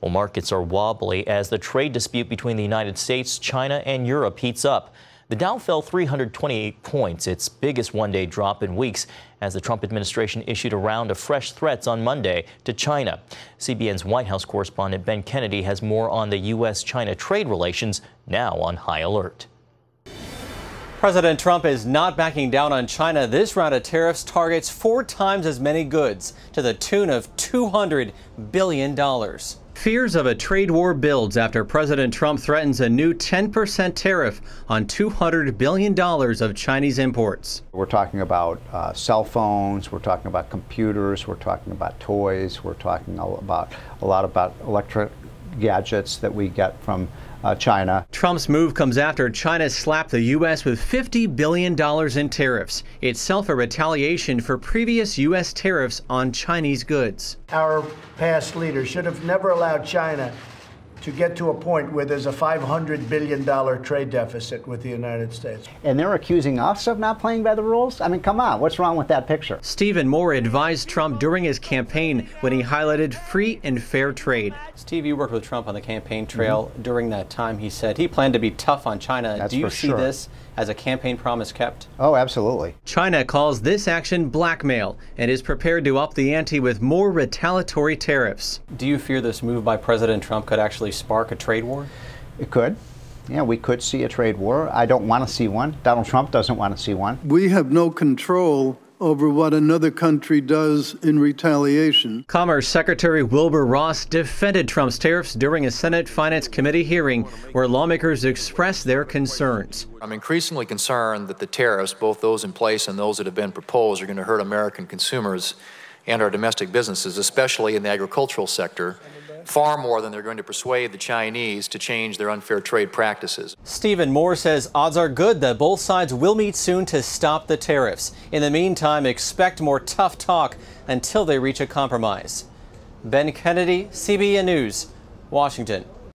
Well, markets are wobbly as the trade dispute between the United States, China, and Europe heats up. The Dow fell 328 points, its biggest one-day drop in weeks, as the Trump administration issued a round of fresh threats on Monday to China. CBN's White House correspondent Ben Kennedy has more on the U.S.-China trade relations, now on high alert. President Trump is not backing down on China. This round of tariffs targets 4 times as many goods, to the tune of $200 billion. Fears of a trade war builds after President Trump threatens a new 10% tariff on $200 billion of Chinese imports. We're talking about cell phones, we're talking about computers, we're talking about toys, we're talking a lot about electric gadgets that we get from China. Trump's move comes after China slapped the U.S. with $50 billion in tariffs, itself a retaliation for previous U.S. tariffs on Chinese goods. Our past leaders should have never allowed China to get to a point where there's a $500 billion trade deficit with the United States. And they're accusing us of not playing by the rules? I mean, come on, what's wrong with that picture? Stephen Moore advised Trump during his campaign when he highlighted free and fair trade. Steve, you worked with Trump on the campaign trail. During that time, he said he planned to be tough on China. That's Do you for see sure. this as a campaign promise kept? Oh, absolutely. China calls this action blackmail and is prepared to up the ante with more retaliatory tariffs. Do you fear this move by President Trump could actually spark a trade war? It could. Yeah, we could see a trade war. I don't want to see one. Donald Trump doesn't want to see one. We have no control over what another country does in retaliation. Commerce Secretary Wilbur Ross defended Trump's tariffs during a Senate Finance Committee hearing where lawmakers expressed their concerns. I'm increasingly concerned that the tariffs, both those in place and those that have been proposed, are going to hurt American consumers and our domestic businesses, especially in the agricultural sector, far more than they're going to persuade the Chinese to change their unfair trade practices. Stephen Moore says odds are good that both sides will meet soon to stop the tariffs. In the meantime, expect more tough talk until they reach a compromise. Ben Kennedy, CBN News, Washington.